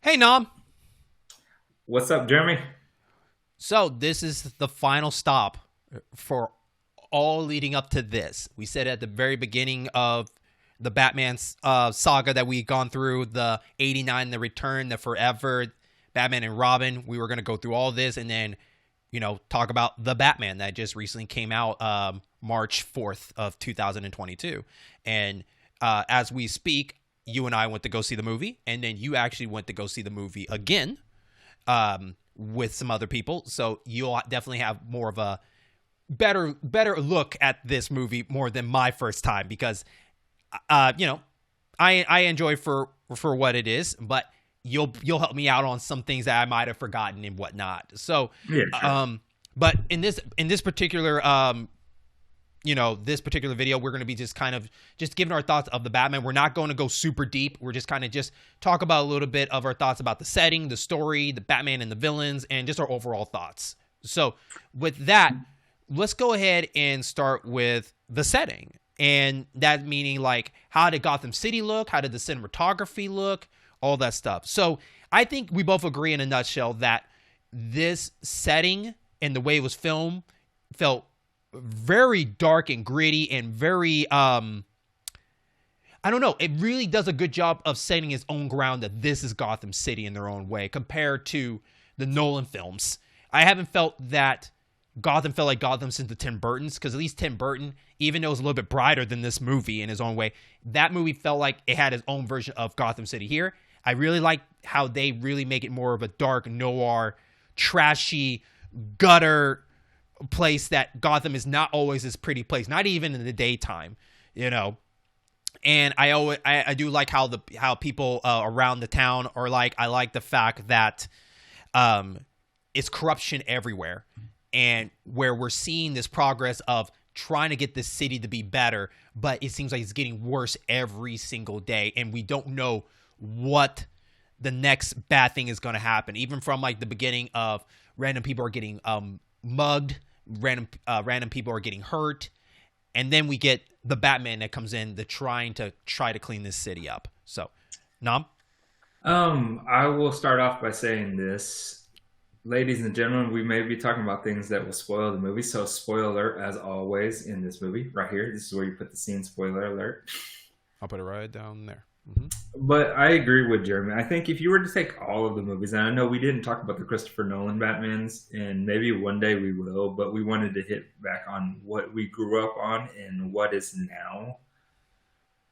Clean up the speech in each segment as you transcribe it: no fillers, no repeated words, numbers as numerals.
Hey, Nom. What's up, Jeremy? So, this is the final stop for all leading up to this. We said at the very beginning of the Batman saga that we'd gone through the 89, the Return, the Forever, Batman and Robin. We were going to go through all this and then, talk about the Batman that just recently came out March 4th of 2022. And as we speak, you and I went to go see the movie, and then you actually went to go see the movie again with some other people. So you'll definitely have more of a better look at this movie more than my first time because uh you know I enjoy for what it is, but you'll help me out on some things that I might have forgotten and whatnot. So Yeah, sure. but in this particular this particular video, we're going to be just kind of just giving our thoughts of the Batman. We're not going to go super deep. We're just kind of just talk about a little bit of our thoughts about the setting, the story, the Batman and the villains, and just our overall thoughts. So with that, let's go ahead and start with the setting. And that meaning like how did Gotham City look? How did the cinematography look? All that stuff. So I think we both agree in a nutshell that this setting and the way it was filmed felt very dark and gritty and very I don't know. It really does a good job of setting its own ground that this is Gotham City in their own way compared to the Nolan films. I haven't felt that Gotham felt like Gotham since the Tim Burtons, because at least Tim Burton, even though it was a little bit brighter than this movie in his own way, that movie felt like it had its own version of Gotham City here. I really like how they really make it more of a dark noir, trashy, gutter place that Gotham is not always this pretty place, not even in the daytime, you know. And I do like how people around the town are like. I like the fact that um, it's corruption everywhere, and where we're seeing this progress of trying to get this city to be better, but it seems like it's getting worse every single day, and we don't know what the next bad thing is going to happen. Even from like the beginning of random people are getting mugged, random people are getting hurt, and then we get the Batman that comes in, the try to clean this city up. So, Nam. I will start off by saying this. Ladies and gentlemen, we may be talking about things that will spoil the movie. So, spoiler alert, as always, in this movie, right here. This is where you put the scene spoiler alert. I'll put it right down there. Mm-hmm. But I agree with Jeremy. I think if you were to take all of the movies, and I know we didn't talk about the Christopher Nolan Batmans, and maybe one day we will, but we wanted to hit back on what we grew up on and what is now.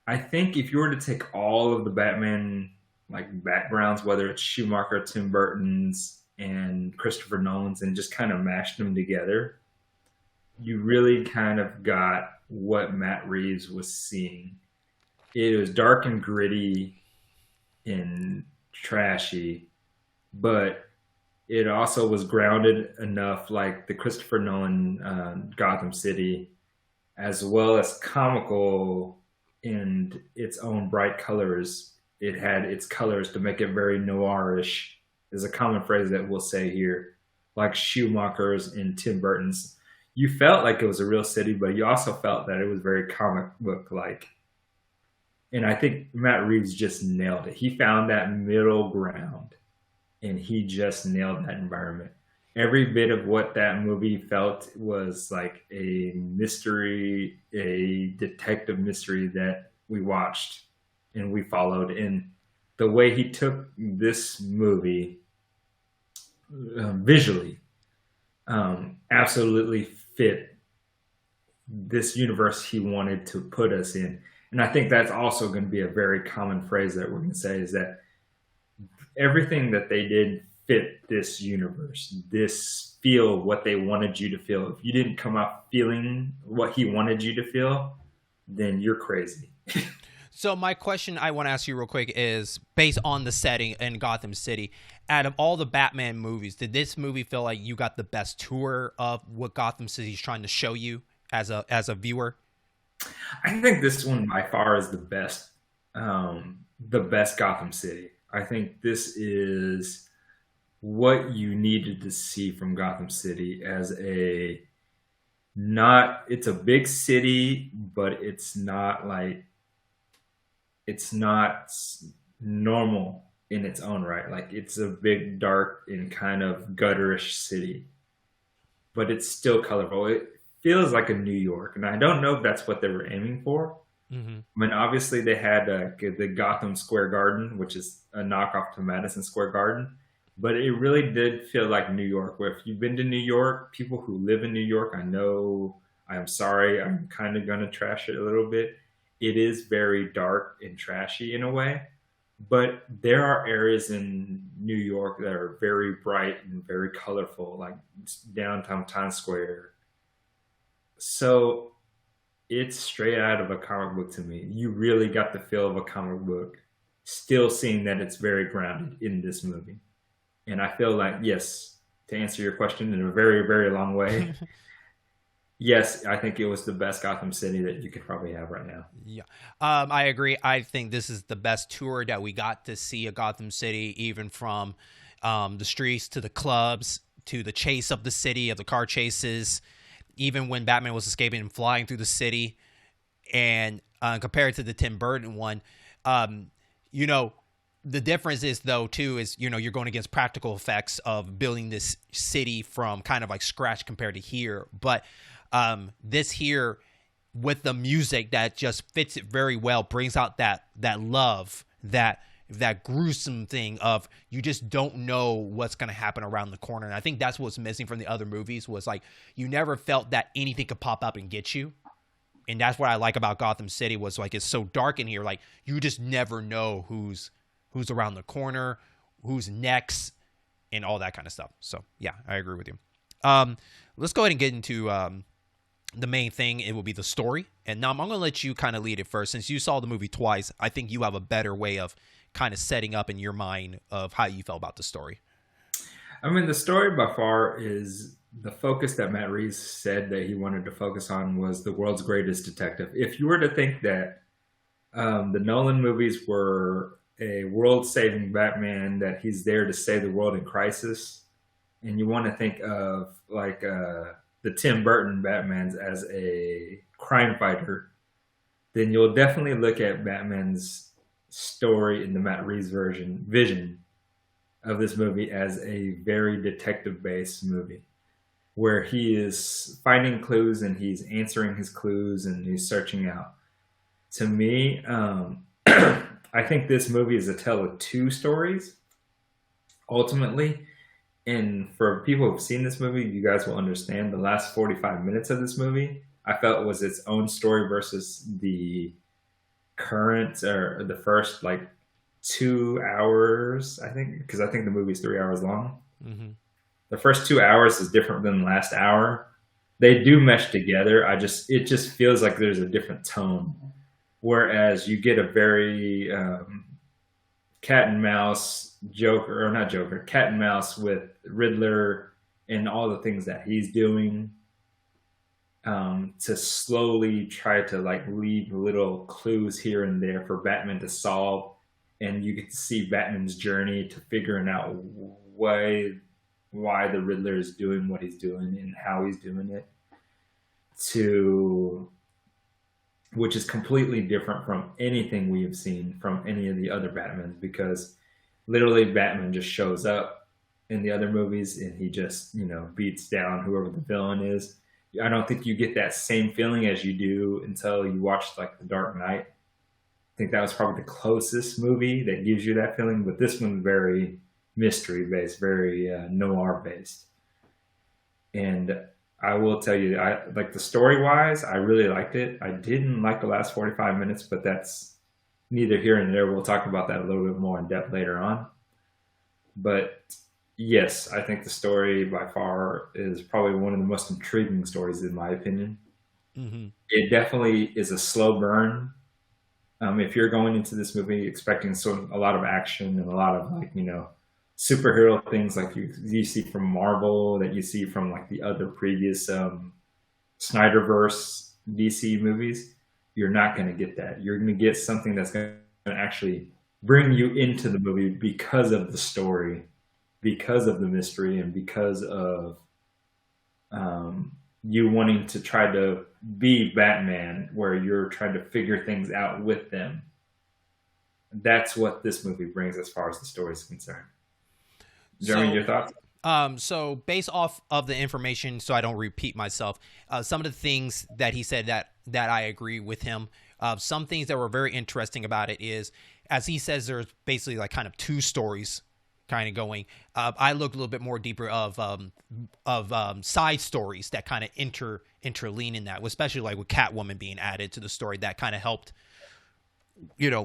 I think if you were to take all of the Batman like backgrounds, whether it's Schumacher, Tim Burton's, and Christopher Nolan's, and just kind of mash them together, you really kind of got what Matt Reeves was seeing. It was dark and gritty and trashy, but it also was grounded enough, like the Christopher Nolan Gotham City, as well as comical in its own bright colors. It had its colors to make it very noirish. Is a common phrase that we'll say here, like Schumacher's and Tim Burton's. You felt like it was a real city, but you also felt that it was very comic book like. And I think Matt Reeves just nailed it. He found that middle ground and he just nailed that environment. Every bit of what that movie felt was like a mystery, a detective mystery that we watched and we followed. And the way he took this movie visually absolutely fit this universe he wanted to put us in. And I think that's also going to be a very common phrase that we're going to say is that everything that they did fit this universe, this feel what they wanted you to feel. If you didn't come out feeling what he wanted you to feel, then you're crazy. So my question I want to ask you real quick is based on the setting in Gotham City. Out of all the Batman movies, did this movie feel like you got the best tour of what Gotham City is trying to show you as a viewer? I think this one by far is the best Gotham City. I think this is what you needed to see from Gotham City as a not it's a big city, but it's not normal. in its own right. Like it's a big, dark, and kind of gutterish city, but it's still colorful. It feels like a New York, and I don't know if that's what they were aiming for. Hmm. I mean, obviously they had the Gotham Square Garden, which is a knockoff to Madison Square Garden, but it really did feel like New York. Where if you've been to New York, people who live in New York, I know. I'm sorry, I'm kind of gonna trash it a little bit. It is very dark and trashy in a way, but there are areas in New York that are very bright and very colorful, like downtown Times Square. So it's straight out of a comic book to me. You really got the feel of a comic book, still seeing that it's very grounded in this movie. And I feel like, yes, to answer your question in a very, very long way, yes, I think it was the best Gotham City that you could probably have right now. Yeah, I agree. I think this is the best tour that we got to see of Gotham City, even from the streets to the clubs to the chase of the city, of the car chases, even when Batman was escaping and flying through the city. And compared to the Tim Burton one, um, you know, the difference is though too is you're going against practical effects of building this city from kind of like scratch compared to here, but this here with the music that just fits it very well brings out that love, that gruesome thing of you just don't know what's going to happen around the corner. And I think that's what's missing from the other movies was like you never felt that anything could pop up and get you. And that's what I like about Gotham City was like it's so dark in here, like you just never know who's around the corner, who's next, and all that kind of stuff. So yeah, I agree with you. Let's go ahead and get into the main thing. It will be the story. And now I'm going to let you kind of lead it first. Since you saw the movie twice, I think you have a better way of kind of setting up in your mind of how you felt about the story. I mean, the story by far is the focus that Matt Reeves said that he wanted to focus on was the world's greatest detective. If you were to think that the Nolan movies were a world-saving Batman, that he's there to save the world in crisis, and you want to think of like the Tim Burton Batmans as a crime fighter, then you'll definitely look at Batman's story in the Matt Reeves vision of this movie as a very detective-based movie where he is finding clues and he's answering his clues and he's searching out. To me, I think this movie is a tale of two stories, ultimately. And for people who've seen this movie, you guys will understand the last 45 minutes of this movie, I felt was its own story versus the current or the first like 2 hours, I think, because I think the movie's 3 hours long. Mm-hmm. The first 2 hours is different than the last hour. They do mesh together. It just feels like there's a different tone. Whereas you get a very cat and mouse Joker, or not Joker, cat and mouse with Riddler and all the things that he's doing to slowly try to like leave little clues here and there for Batman to solve. And you get to see Batman's journey to figuring out why the Riddler is doing what he's doing and how he's doing it, to which is completely different from anything we have seen from any of the other Batmans, because literally Batman just shows up in the other movies and he just, beats down whoever the villain is. I don't think you get that same feeling as you do until you watch like The Dark Knight. I think that was probably the closest movie that gives you that feeling, but this one's very mystery based, very noir based. And I will tell you, I like the story wise, I really liked it. I didn't like the last 45 minutes, but that's neither here nor there. We'll talk about that a little bit more in depth later on. But yes, I think the story by far is probably one of the most intriguing stories in my opinion. Mm-hmm. It definitely is a slow burn. If you're going into this movie expecting a lot of action and a lot of like, superhero things like you see from Marvel, that you see from like the other previous Snyderverse DC movies, you're not going to get that. You're going to get something that's going to actually bring you into the movie because of the story, because of the mystery, and because of you wanting to try to be Batman, where you're trying to figure things out with them. that's what this movie brings as far as the story is concerned. Jeremy, So your thoughts? So based off of the information, so I don't repeat myself, some of the things that he said that I agree with him. Some things that were very interesting about it is, as he says, there's basically like kind of two stories kind of going. I looked a little bit more deeper of side stories that kind of interlean in that, especially like with Catwoman being added to the story. That kind of helped,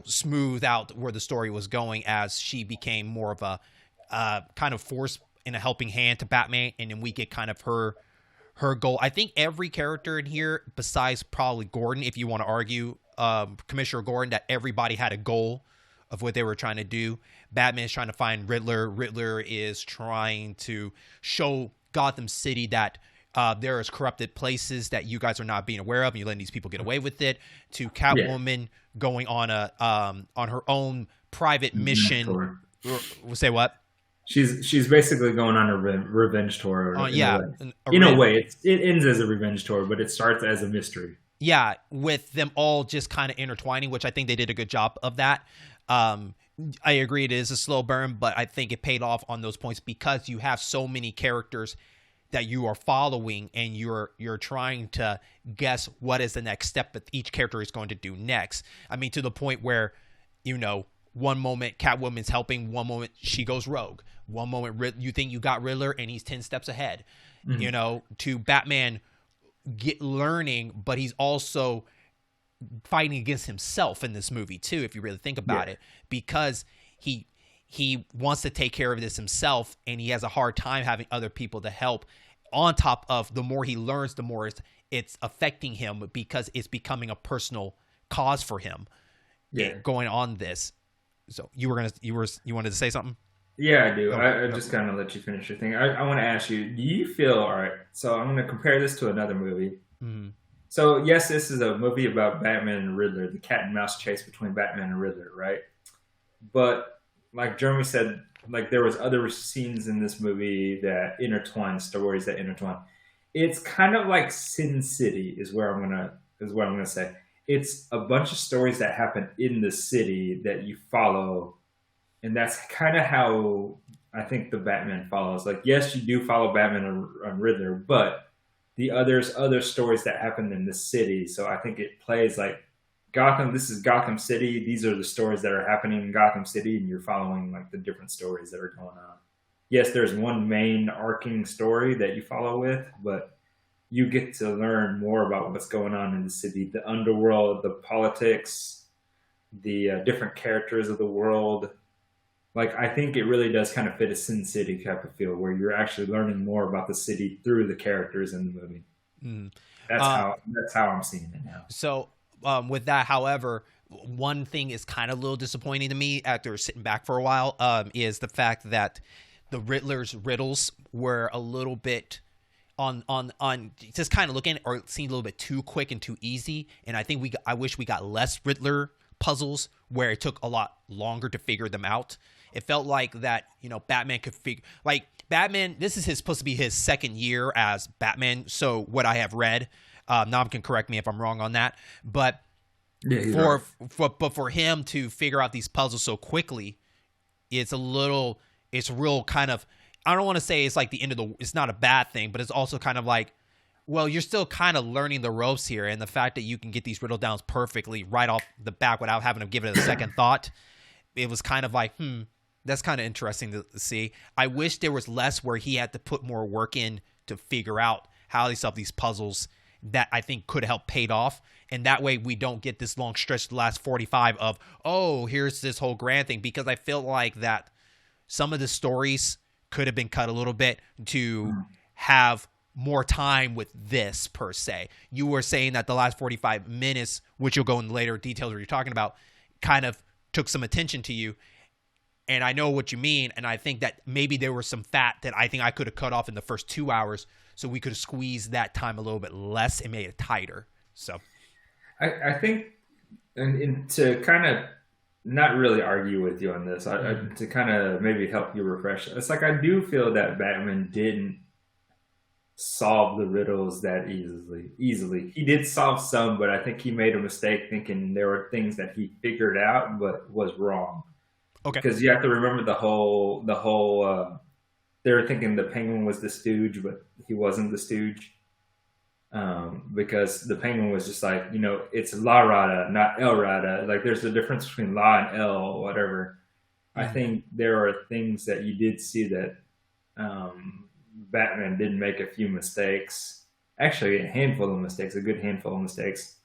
smooth out where the story was going as she became more of a kind of force in a helping hand to Batman, and then we get kind of her goal. I think every character in here, besides probably Gordon, if you want to argue, Commissioner Gordon, that everybody had a goal of what they were trying to do. Batman is trying to find Riddler. Riddler is trying to show Gotham City that there is corrupted places that you guys are not being aware of, and you're letting these people get away with it. To Catwoman going on on her own private mission. We'll say what? She's basically going on a revenge tour. In a way, it ends as a revenge tour, but it starts as a mystery. Yeah, with them all just kind of intertwining, which I think they did a good job of that. I agree it is a slow burn, but I think it paid off on those points because you have so many characters that you are following, and you're trying to guess what is the next step that each character is going to do next. I mean, to the point where, one moment Catwoman's helping, one moment she goes rogue. One moment you think you got Riddler and he's 10 steps ahead. Mm-hmm. To Batman learning, but he's also fighting against himself in this movie too, if you really think about it, because he wants to take care of this himself, and he has a hard time having other people to help. On top of the more he learns, the more it's affecting him because it's becoming a personal cause for him. Going on this. So you wanted to say something? Yeah, I do. I just kind of let you finish your thing. I want to ask you, do you feel, all right, so I'm going to compare this to another movie. Mm-hmm. So yes, this is a movie about Batman and Riddler, the cat and mouse chase between Batman and Riddler, right? But like Jeremy said, like there was other scenes in this movie that intertwine stories that intertwine. It's kind of like Sin City is what I'm gonna say. It's a bunch of stories that happen in the city that you follow, and that's kind of how I think the Batman follows. Like, yes, you do follow Batman and Riddler, but the other stories that happen in the city. So I think it plays like Gotham. This is Gotham City. These are the stories that are happening in Gotham City, and you're following like the different stories that are going on. Yes, there's one main arcing story that you follow with, but you get to learn more about what's going on in the city, the underworld, the politics, the different characters of the world. Like, I think it really does kind of fit a Sin City type of feel where you're actually learning more about the city through the characters in the movie. That's how I'm seeing it now. So with that, however, one thing is kind of a little disappointing to me after sitting back for a while is the fact that the Riddler's riddles were a little bit on just kind of looking, or it seemed a little bit too quick and too easy. And I think I wish we got less Riddler puzzles where it took a lot longer to figure them out. It felt like that, Batman could figure, like Batman, this is supposed to be his second year as Batman. So what I have read, Nam can correct me if I'm wrong on that, but for him to figure out these puzzles so quickly, it's real kind of, I don't want to say it's like the end of it's not a bad thing, but it's also kind of like, well, you're still kind of learning the ropes here. And the fact that you can get these riddle downs perfectly right off the bat without having to give it a second thought, it was kind of like, that's kind of interesting to see. I wish there was less where he had to put more work in to figure out how to solve these puzzles that I think could have helped paid off. And that way we don't get this long stretch the last 45 of, here's this whole grand thing. Because I feel like that some of the stories could have been cut a little bit to have more time with this per se. You were saying that the last 45 minutes, which you'll go in later details where you're talking about, kind of took some attention to you. And I know what you mean. And I think that maybe there was some fat that I think I could have cut off in the first 2 hours. So we could have squeezed that time a little bit less and made it tighter. So I think, and to kind of not really argue with you on this, to kind of maybe help you refresh. It's like I do feel that Batman didn't solve the riddles that easily. He did solve some, but I think he made a mistake thinking there were things that he figured out but was wrong. Okay. Because you have to remember the whole they were thinking the Penguin was the Stooge, but he wasn't the Stooge. Because the Penguin was just like, it's La Rada, not El Rada. Like, there's a difference between La and El, whatever. I think there are things that you did see that Batman did make a few mistakes. Actually, a handful of mistakes, a good handful of mistakes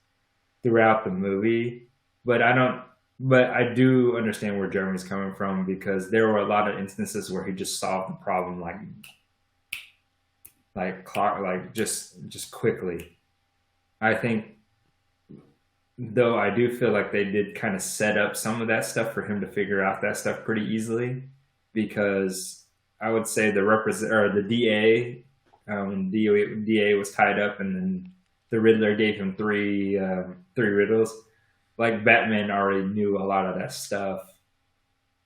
throughout the movie. But I don't. But I do understand where Jeremy's coming from because there were a lot of instances where he just solved the problem like just quickly. I think though I do feel like they did kind of set up some of that stuff for him to figure out that stuff pretty easily because I would say the DA DA was tied up and then the Riddler gave him three riddles. Like Batman already knew a lot of that stuff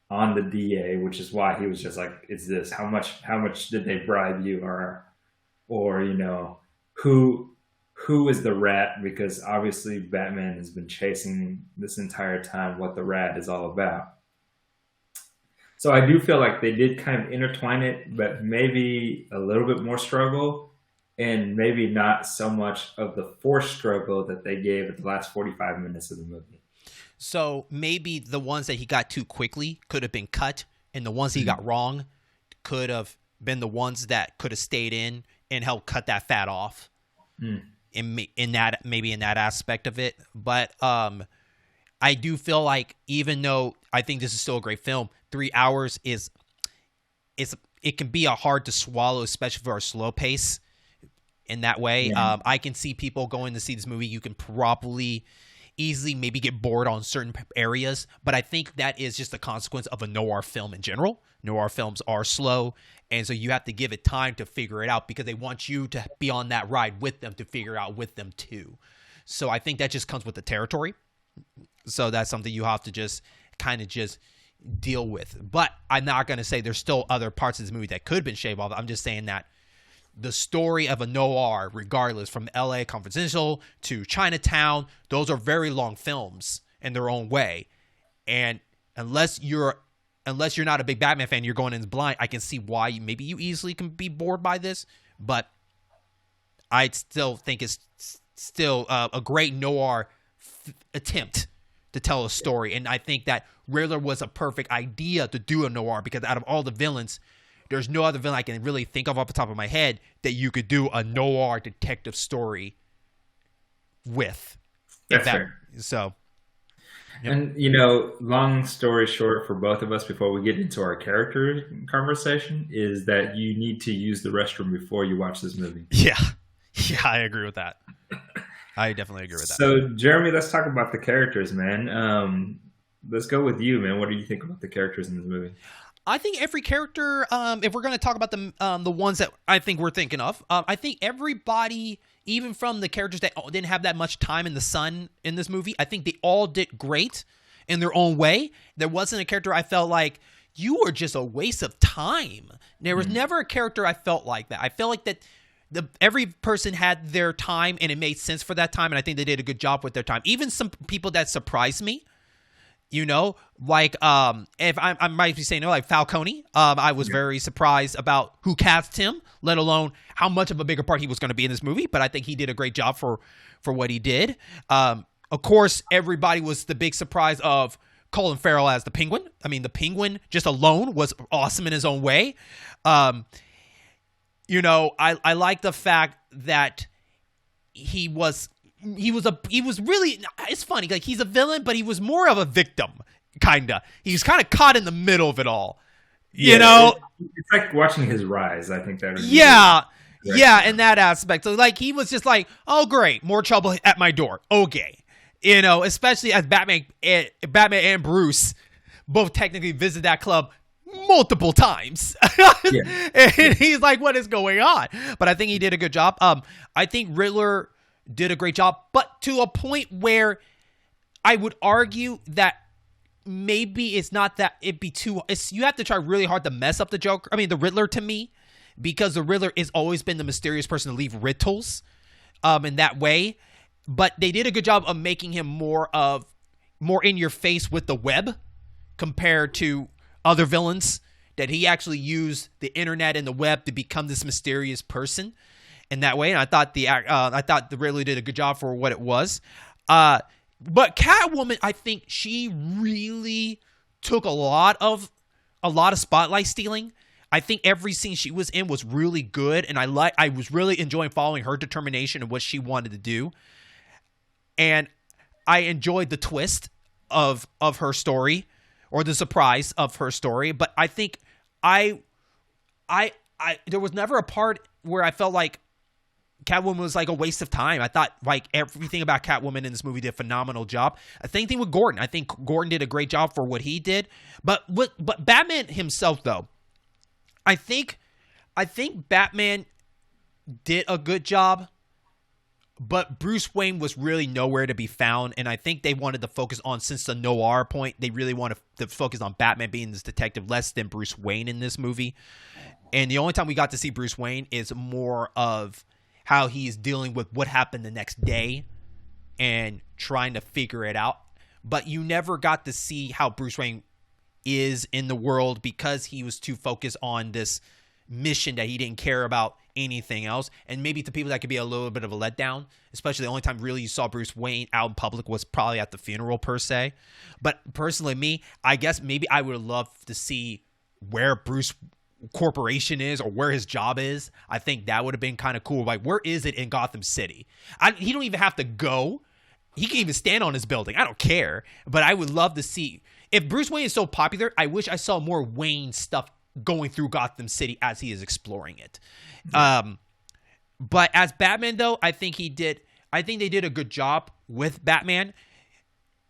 on the DA, which is why he was just like, "It's this. How much did they bribe you?" Or who is the rat? Because obviously Batman has been chasing this entire time what the rat is all about. So I do feel like they did kind of intertwine it, but maybe a little bit more struggle, and maybe not so much of the forced struggle that they gave at the last 45 minutes of the movie. So maybe the ones that he got too quickly could have been cut, and the ones he got wrong could have been the ones that could have stayed in and helped cut that fat off. In that aspect of it. But I do feel like even though I think this is still a great film, 3 hours it can be a hard to swallow, especially for a slow pace in that way. Yeah. I can see people going to see this movie. You can probably easily maybe get bored on certain areas, but I think that is just a consequence of a noir film in general. Noir films are slow, and so you have to give it time to figure it out because they want you to be on that ride with them to figure it out with them too. So I think that just comes with the territory. So that's something you have to just kind of just deal with. But I'm not going to say there's still other parts of this movie that could have been shaved off. I'm just saying that the story of a noir, regardless, from LA Confidential to Chinatown, those are very long films in their own way. And unless you're not a big Batman fan, you're going in blind, I can see why maybe you easily can be bored by this. But I still think it's still a great noir attempt to tell a story. And I think that Riddler was a perfect idea to do a noir because out of all the villains, there's no other villain I can really think of off the top of my head that you could do a noir detective story with. That's fair. So, yep. And long story short for both of us before we get into our character conversation is that you need to use the restroom before you watch this movie. Yeah, I agree with that. I definitely agree with that. So, Jeremy, let's talk about the characters, man. Let's go with you, man. What do you think about the characters in this movie? I think every character, if we're going to talk about the ones that I think we're thinking of, I think everybody, even from the characters that didn't have that much time in the sun in this movie, I think they all did great in their own way. There wasn't a character I felt like, you were just a waste of time. There was never a character I felt like that. I felt like that every person had their time and it made sense for that time, and I think they did a good job with their time. Even some people that surprised me. Like if I might be saying like Falcone, I was very surprised about who cast him, let alone how much of a bigger part he was going to be in this movie. But I think he did a great job for what he did. Of course, everybody was the big surprise of Colin Farrell as the Penguin. I mean, the Penguin just alone was awesome in his own way. I like the fact that he was really, it's funny, like he's a villain, but he was more of a victim, kinda. He was kind of caught in the middle of it all, It's like watching his rise. I think that. In that aspect. So like he was just like, oh great, more trouble at my door. Okay, especially as Batman and Bruce both technically visit that club multiple times. And he's like, what is going on? But I think he did a good job. I think Riddler did a great job, but to a point where I would argue that maybe it's not that you have to try really hard to mess up the Riddler to me, because the Riddler has always been the mysterious person to leave riddles in that way. But they did a good job of making him more in your face with the web compared to other villains, that he actually used the internet and the web to become this mysterious person in that way. And I thought the Riddler did a good job for what it was. But Catwoman, I think she really took a lot of spotlight stealing. I think every scene she was in was really good, and I was really enjoying following her determination and what she wanted to do. And I enjoyed the twist of her story, or the surprise of her story. But I think there was never a part where I felt like Catwoman was like a waste of time. I thought like everything about Catwoman in this movie did a phenomenal job. Same thing with Gordon. I think Gordon did a great job for what he did. But Batman himself, though, I think Batman did a good job, but Bruce Wayne was really nowhere to be found. And I think they wanted to focus on, since the noir point, they really wanted to focus on Batman being this detective less than Bruce Wayne in this movie. And the only time we got to see Bruce Wayne is more of how he's dealing with what happened the next day and trying to figure it out. But you never got to see how Bruce Wayne is in the world, because he was too focused on this mission that he didn't care about anything else. And maybe to people that could be a little bit of a letdown, especially the only time really you saw Bruce Wayne out in public was probably at the funeral per se. But personally, me, I guess maybe I would love to see where Bruce Corporation is, or where his job is. I think that would have been kind of cool. Like, where is it in Gotham City? He don't even have to go. He can even stand on his building. I don't care. But I would love to see, if Bruce Wayne is so popular, I wish I saw more Wayne stuff going through Gotham City as he is exploring it. But as Batman, though, I think they did a good job with Batman.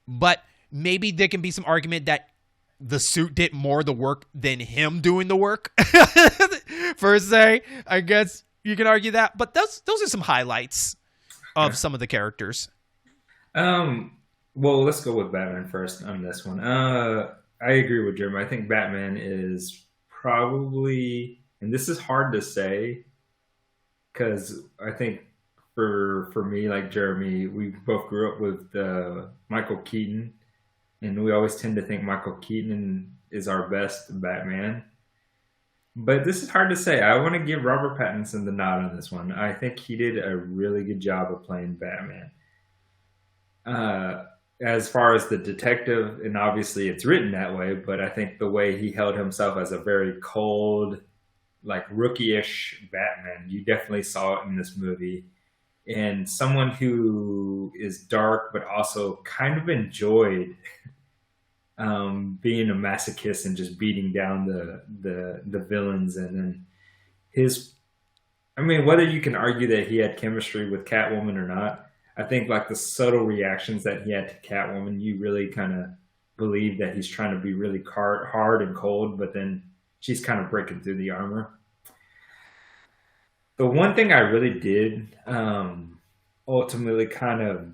But maybe there can be some argument that the suit did more of the work than him doing the work, per se. I guess you can argue that. But those are some highlights of some of the characters. Well, let's go with Batman first on this one. I agree with Jeremy. I think Batman is probably, and this is hard to say, because I think for me, like Jeremy, we both grew up with Michael Keaton, and we always tend to think Michael Keaton is our best Batman. But this is hard to say. I want to give Robert Pattinson the nod on this one. I think he did a really good job of playing Batman. As far as the detective, and obviously it's written that way, but I think the way he held himself as a very cold, like rookie-ish Batman, you definitely saw it in this movie. And someone who is dark, but also kind of enjoyed being a masochist and just beating down the villains. And then whether you can argue that he had chemistry with Catwoman or not, I think like the subtle reactions that he had to Catwoman, you really kind of believe that he's trying to be really hard and cold, but then she's kind of breaking through the armor. The one thing I really did ultimately kind of,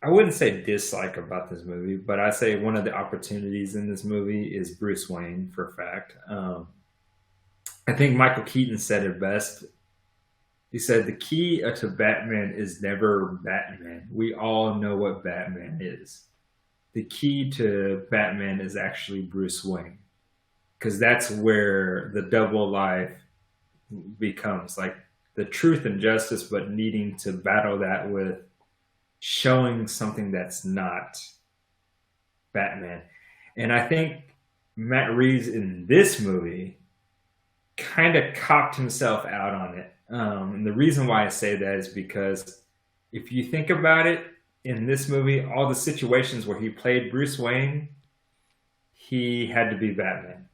I wouldn't say dislike about this movie, but I say one of the opportunities in this movie is Bruce Wayne, for a fact. I think Michael Keaton said it best. He said, the key to Batman is never Batman. We all know what Batman is. The key to Batman is actually Bruce Wayne. Because that's where the double life becomes, like the truth and justice, but needing to battle that with showing something that's not Batman. And I think Matt Reeves in this movie kind of copped himself out on it. And the reason why I say that is because if you think about it, in this movie, all the situations where he played Bruce Wayne, he had to be Batman.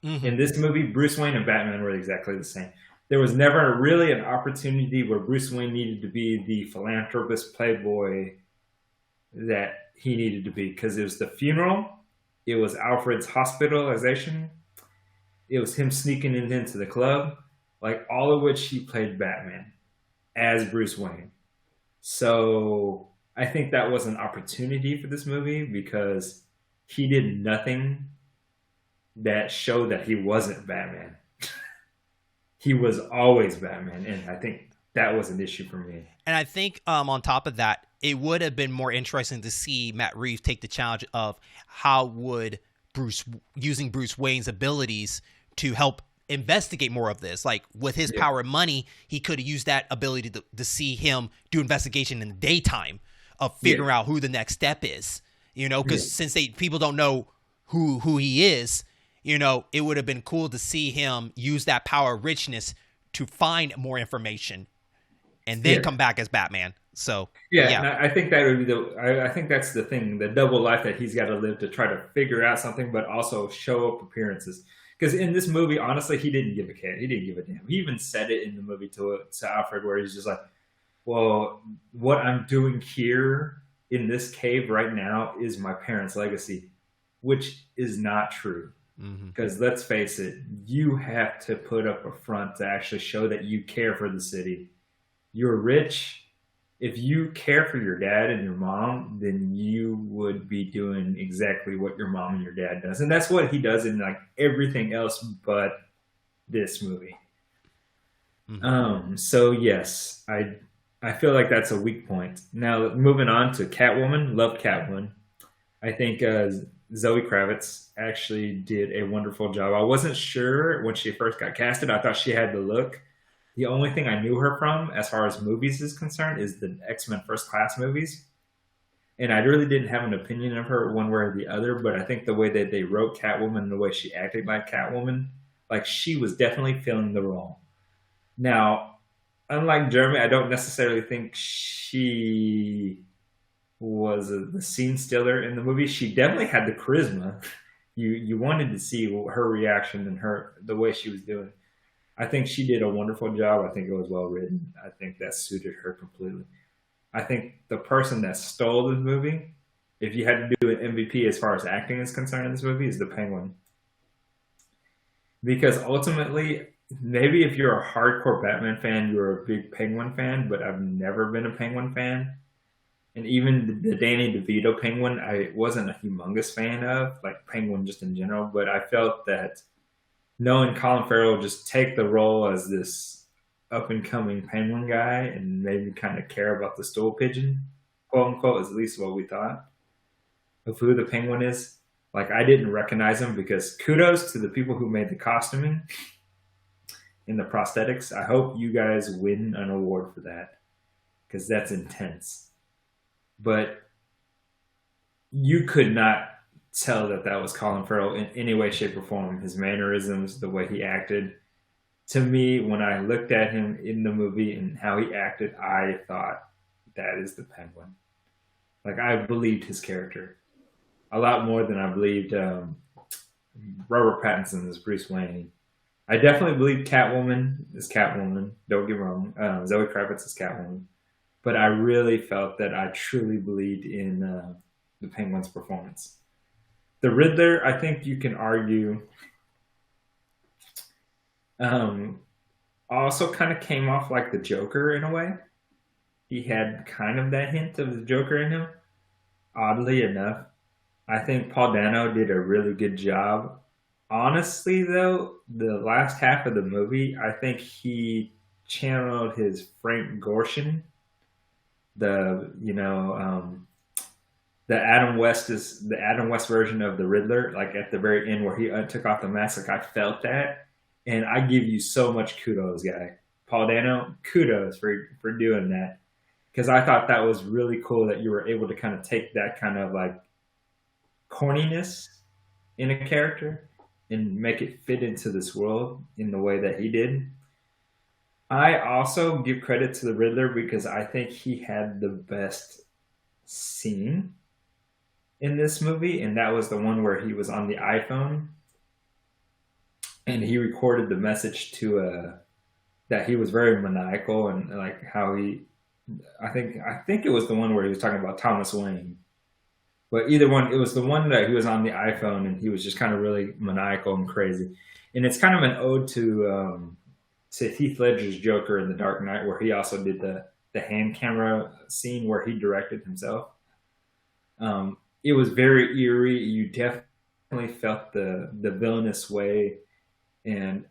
Mm-hmm. In this movie, Bruce Wayne and Batman were exactly the same. There was never really an opportunity where Bruce Wayne needed to be the philanthropist playboy that he needed to be, because it was the funeral, it was Alfred's hospitalization, it was him sneaking into the club, like all of which he played Batman as Bruce Wayne. So I think that was an opportunity for this movie, because he did nothing that showed that he wasn't Batman. he was always Batman, and I think that was an issue for me. And I think on top of that, it would have been more interesting to see Matt Reeves take the challenge of how would Bruce using Bruce Wayne's abilities to help investigate more of this. Like with his Yeah, power and money, he could have used that ability to see him do investigation in the daytime of yeah, figuring out who the next step is. yeah, Because since people don't know who he is, it would have been cool to see him use that power of richness to find more information and then yeah. come back as Batman. So Yeah, yeah. and I think that would be I think that's the thing, the double life that he's got to live to try to figure out something, but also show up appearances. Because in this movie, honestly, he didn't give a care. He didn't give a damn. He even said it in the movie to Alfred, where he's just like, "Well, what I'm doing here in this cave right now is my parents' legacy," which is not true. Hmm. Because let's face it, you have to put up a front to actually show that you care for the city. You're rich. If you care for your dad and your mom, then you would be doing exactly what your mom and your dad does. And that's what he does in like everything else but this movie. Hmm. So yes, I feel like that's a weak point. Now moving on to Catwoman, love Catwoman. I think Zoe Kravitz actually did a wonderful job. I wasn't sure when she first got casted. I thought she had the look. The only thing I knew her from, as far as movies is concerned, is the X Men First Class movies. And I really didn't have an opinion of her one way or the other. But I think the way that they wrote Catwoman, the way she acted like Catwoman, like she was definitely filling the role. Now, unlike Jeremy, I don't necessarily think she was the scene stealer in the movie. She definitely had the charisma. You wanted to see her reaction and her the way she was doing. I think she did a wonderful job. I think it was well written. I think that suited her completely. I think the person that stole this movie, if you had to do an MVP as far as acting is concerned in this movie, is the Penguin. Because ultimately, maybe if you're a hardcore Batman fan, you're a big Penguin fan, but I've never been a Penguin fan. And even the Danny DeVito Penguin, I wasn't a humongous fan of, like Penguin just in general. But I felt that knowing Colin Farrell just take the role as this up and coming Penguin guy and made me kind of care about the stool pigeon, quote unquote, is at least what we thought of who the Penguin is. Like I didn't recognize him because kudos to the people who made the costuming and the prosthetics. I hope you guys win an award for that because that's intense. But you could not tell that that was Colin Farrell in any way, shape, or form. His mannerisms, the way he acted. To me, when I looked at him in the movie and how he acted, I thought that is the Penguin. Like I believed his character a lot more than I believed Robert Pattinson as Bruce Wayne. I definitely believe Catwoman is Catwoman. Don't get me wrong. Zoe Kravitz is Catwoman. But I really felt that I truly believed in the Penguin's performance. The Riddler, I think you can argue, um, also kind of came off like the Joker in a way. He had kind of that hint of the Joker in him, oddly enough. I think Paul Dano did a really good job. Honestly, though, the last half of the movie, I think he channeled his Frank Gorshin, the Adam West version of the Riddler, like at the very end where he took off the mask. Like I felt that, and I give you so much kudos, guy. Paul Dano, kudos for doing that because I thought that was really cool that you were able to kind of take that kind of like corniness in a character and make it fit into this world in the way that he did. I also give credit to the Riddler because I think he had the best scene in this movie, and that was the one where he was on the iPhone and he recorded the message to that he was very maniacal and like how he. I think it was the one where he was talking about Thomas Wayne. But either one, it was the one that he was on the iPhone and he was just kind of really maniacal and crazy. And it's kind of an ode to Heath Ledger's Joker in The Dark Knight, where he also did the hand camera scene where he directed himself. It was very eerie. You definitely felt the villainous way, and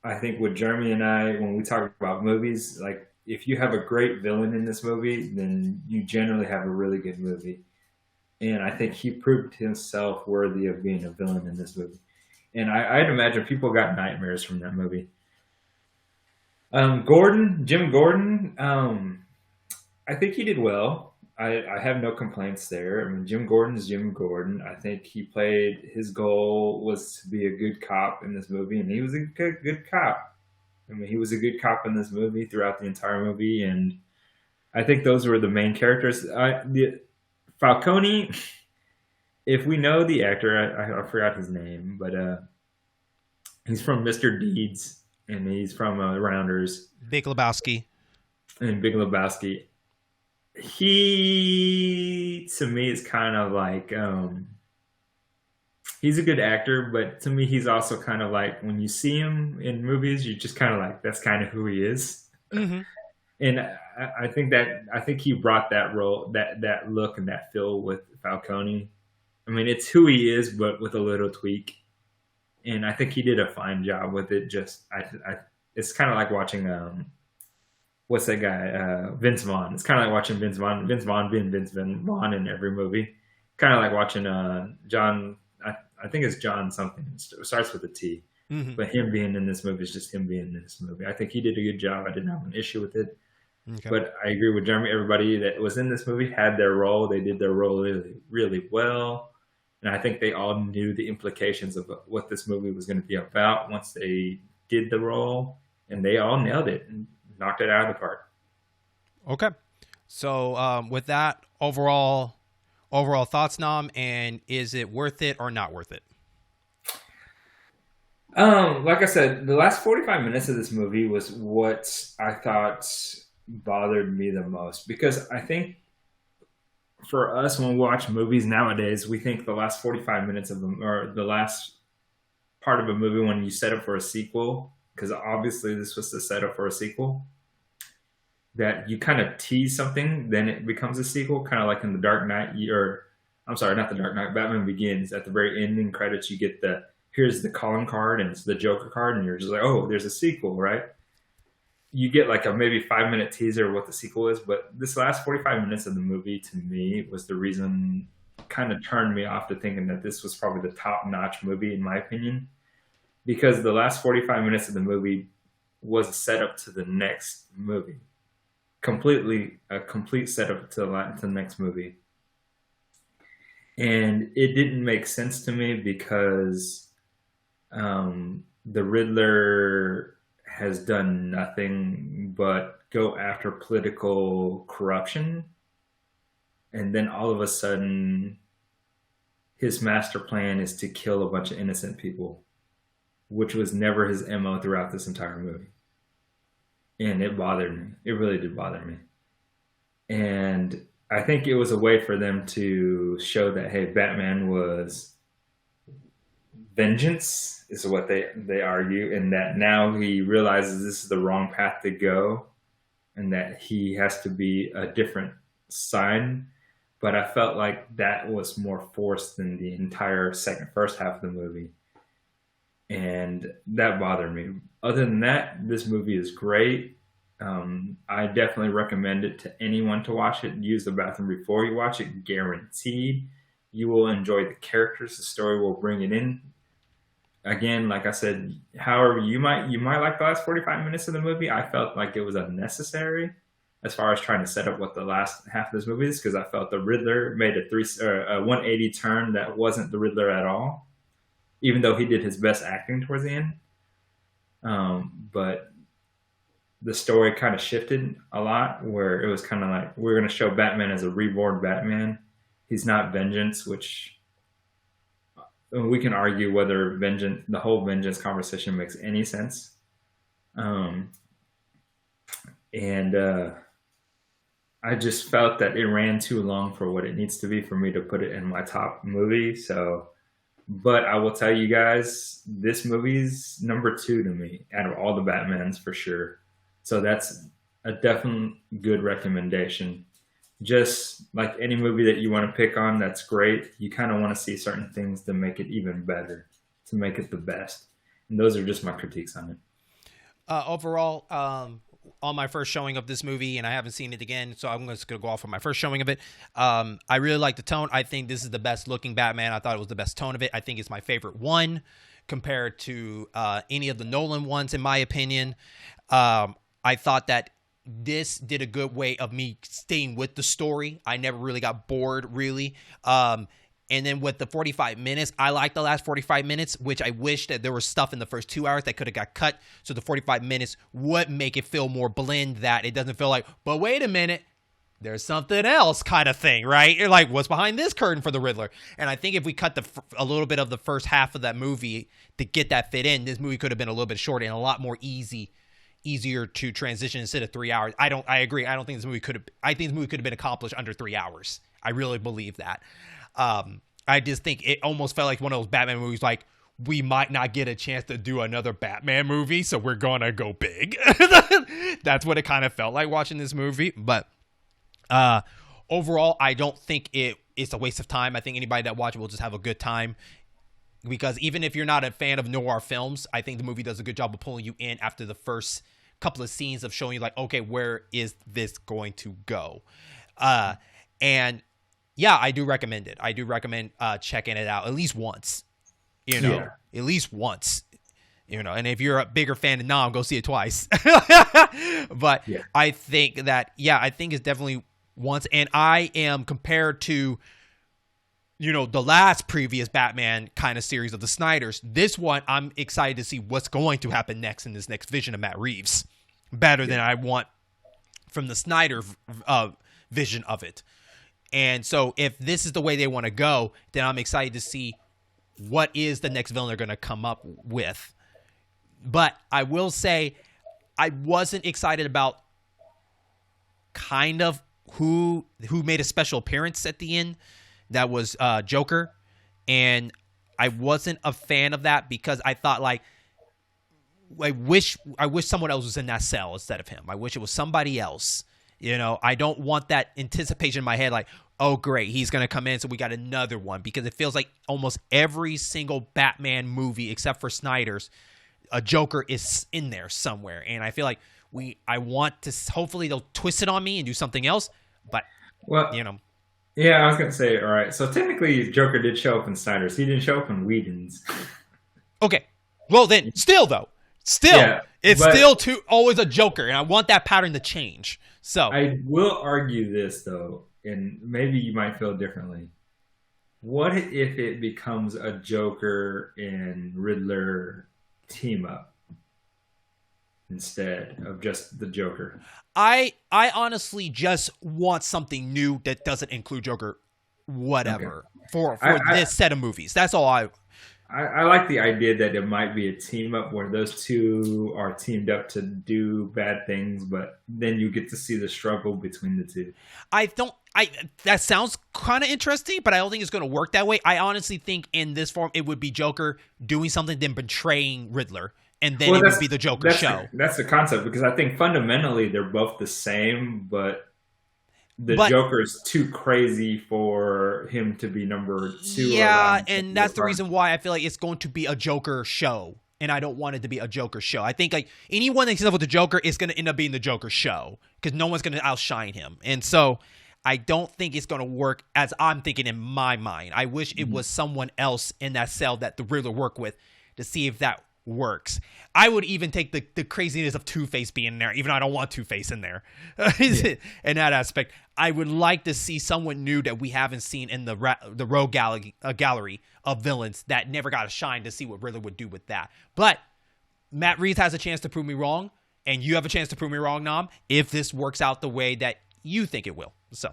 I think with Jeremy and I, when we talk about movies, like if you have a great villain in this movie, then you generally have a really good movie. And I think he proved himself worthy of being a villain in this movie. And I'd imagine people got nightmares from that movie. Jim Gordon, I think he did well. I have no complaints there. I mean, Jim Gordon is Jim Gordon. I think he played, his goal was to be a good cop in this movie, and he was a good cop. I mean, he was a good cop in this movie throughout the entire movie, and I think those were the main characters. Falcone, if we know the actor, I forgot his name, but he's from Mr. Deeds, and he's from Rounders Big Lebowski. and Big Lebowski. He, to me, is kind of like he's a good actor, but to me, he's also kind of like when you see him in movies, you just kind of like that's kind of who he is. Mm-hmm. And I think he brought that role, that look and that feel with Falcone. I mean, it's who he is, but with a little tweak. And I think he did a fine job with it. Just it's kind of like watching what's that guy Vince Vaughn. It's kind of like watching Vince Vaughn being Vince Vaughn in every movie. Kind of like watching John. I think it's John something. It starts with a T. Mm-hmm. But him being in this movie is just him being in this movie. I think he did a good job. I didn't have an issue with it. Okay. But I agree with Jeremy. Everybody that was in this movie had their role. They did their role really, really well. And I think they all knew the implications of what this movie was going to be about once they did the role. And they all nailed it and knocked it out of the park. Okay. So with that, overall thoughts, Nam, and is it worth it or not worth it? Like I said, the last 45 minutes of this movie was what I thought bothered me the most, because I think for us, when we watch movies nowadays, we think the last 45 minutes of them, or the last part of a movie when you set up for a sequel, because obviously this was the setup for a sequel, that you kind of tease something, then it becomes a sequel, kind of like in The Dark Knight, or I'm sorry, not The Dark Knight, Batman Begins. At the very ending credits, you get here's the calling card and it's the Joker card, and you're just like, oh, there's a sequel, right? You get like a maybe 5-minute teaser of what the sequel is, but this last 45 minutes of the movie to me was the reason, kind of turned me off to thinking that this was probably the top-notch movie in my opinion, because the last 45 minutes of the movie was a setup to the next movie, a complete setup to the next movie, and it didn't make sense to me because the Riddler has done nothing but go after political corruption. And then all of a sudden, his master plan is to kill a bunch of innocent people, which was never his MO throughout this entire movie. And it bothered me. It really did bother me. And I think it was a way for them to show that, hey, Batman was vengeance, is what they argue, and that now he realizes this is the wrong path to go and that he has to be a different sign. But I felt like that was more forced than the entire first half of the movie, and that bothered me. Other than that, this movie is great. I definitely recommend it to anyone to watch it. Use the bathroom before you watch it, guaranteed. You will enjoy the characters. The story will bring it in. Again, like I said, however, you might like the last 45 minutes of the movie. I felt like it was unnecessary as far as trying to set up what the last half of this movie is, because I felt the Riddler made a 180 turn that wasn't the Riddler at all, even though he did his best acting towards the end. But the story kind of shifted a lot, where it was kind of like, we're going to show Batman as a reborn Batman. He's not vengeance, which we can argue whether the whole vengeance conversation makes any sense. I just felt that it ran too long for what it needs to be for me to put it in my top movie. So, but I will tell you guys, this movie's number 2 to me out of all the Batmans for sure. So that's a definite good recommendation. Just like any movie that you want to pick on, that's great. You kind of want to see certain things to make it even better, to make it the best. And those are just my critiques on it. Overall, on my first showing of this movie, and I haven't seen it again, so I'm just going to go off on my first showing of it. I really like the tone. I think this is the best looking Batman. I thought it was the best tone of it. I think it's my favorite one compared to any of the Nolan ones, in my opinion. I thought that this did a good way of me staying with the story. I never really got bored, really. And then with the 45 minutes, I like the last 45 minutes, which I wish that there was stuff in the first 2 hours that could have got cut. So the 45 minutes would make it feel more blend, that it doesn't feel like, but wait a minute, there's something else kind of thing, right? You're like, what's behind this curtain for the Riddler? And I think if we cut a little bit of the first half of that movie to get that fit in, this movie could have been a little bit shorter and a lot more easier to transition instead of 3 hours. I agree. I think this movie could have been accomplished under 3 hours. I really believe that. I just think it almost felt like one of those Batman movies, like, we might not get a chance to do another Batman movie, so we're gonna go big. That's what it kind of felt like watching this movie. But overall, I don't think it's a waste of time. I think anybody that watches it will just have a good time. Because even if you're not a fan of noir films, I think the movie does a good job of pulling you in after the first couple of scenes of showing you, like, okay, where is this going to go? And yeah, I do recommend it. I do recommend checking it out at least once. At least once. And if you're a bigger fan than Nam, go see it twice. But yeah. I think it's definitely once. And I am, compared to, the last previous Batman kind of series of the Snyders, this one, I'm excited to see what's going to happen next in this next vision of Matt Reeves. Better than I want from the Snyder vision of it. And so if this is the way they want to go, then I'm excited to see what is the next villain they're going to come up with. But I will say I wasn't excited about kind of who made a special appearance at the end. That was Joker. And I wasn't a fan of that because I thought, like, I wish someone else was in that cell instead of him. I wish it was somebody else. I don't want that anticipation in my head, like, oh, great, he's going to come in, so we got another one. Because it feels like almost every single Batman movie, except for Snyder's, a Joker is in there somewhere. And I feel like I want to, hopefully they'll twist it on me and do something else. But, Yeah, I was going to say, all right, so technically Joker did show up in Snyder's. He didn't show up in Whedon's. Okay. Well, then, it's still always a Joker, and I want that pattern to change. So I will argue this, though, and maybe you might feel differently. What if it becomes a Joker and Riddler team up instead of just the Joker? I honestly just want something new that doesn't include Joker, whatever, for this set of movies. That's all I like the idea that it might be a team up where those two are teamed up to do bad things, but then you get to see the struggle between the two. That sounds kind of interesting, but I don't think it's going to work that way. I honestly think in this form, it would be Joker doing something, then betraying Riddler, and then it would be the Joker show. That's the concept, because I think fundamentally they're both the same, but Joker is too crazy for him to be number 2. Yeah, and that's the reason why I feel like it's going to be a Joker show, and I don't want it to be a Joker show. I think, like, anyone that comes up with the Joker is going to end up being the Joker show, because no one's going to outshine him. And so I don't think it's going to work as I'm thinking in my mind. I wish it was someone else in that cell that the Riddler worked with to see if that works. I would even take the craziness of Two-Face being in there, even though I don't want Two-Face in there. In that aspect, I would like to see someone new that we haven't seen in the rogue gallery of villains that never got a shine, to see what Riddler would do with that. But Matt Reeves has a chance to prove me wrong, and you have a chance to prove me wrong, Nam, if this works out the way that you think it will. So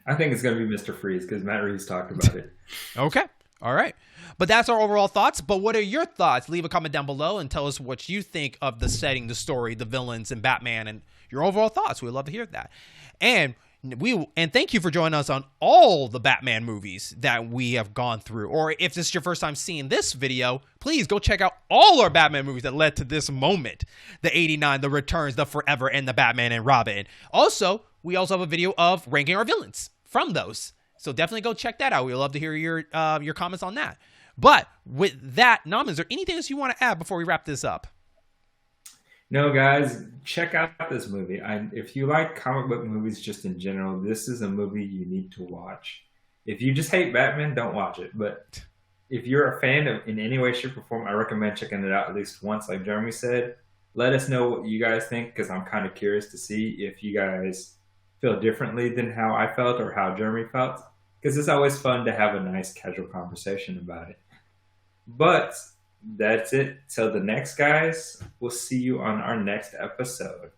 I think it's going to be Mr. Freeze, because Matt Reeves talked about it. Okay. All right. But that's our overall thoughts. But what are your thoughts? Leave a comment down below and tell us what you think of the setting, the story, the villains, and Batman, and your overall thoughts. We'd love to hear that. And thank you for joining us on all the Batman movies that we have gone through. Or if this is your first time seeing this video, please go check out all our Batman movies that led to this moment. The 89, The Returns, The Forever, and the Batman and Robin. Also, we also have a video of ranking our villains from those. So definitely go check that out. We'd love to hear your comments on that. But with that, Nam, is there anything else you want to add before we wrap this up? No, guys, check out this movie. If you like comic book movies just in general, this is a movie you need to watch. If you just hate Batman, don't watch it. But if you're a fan of in any way, shape, or form, I recommend checking it out at least once. Like Jeremy said, let us know what you guys think because I'm kind of curious to see if you guys feel differently than how I felt or how Jeremy felt. Because it's always fun to have a nice casual conversation about it. But that's it. Till the next guys. We'll see you on our next episode.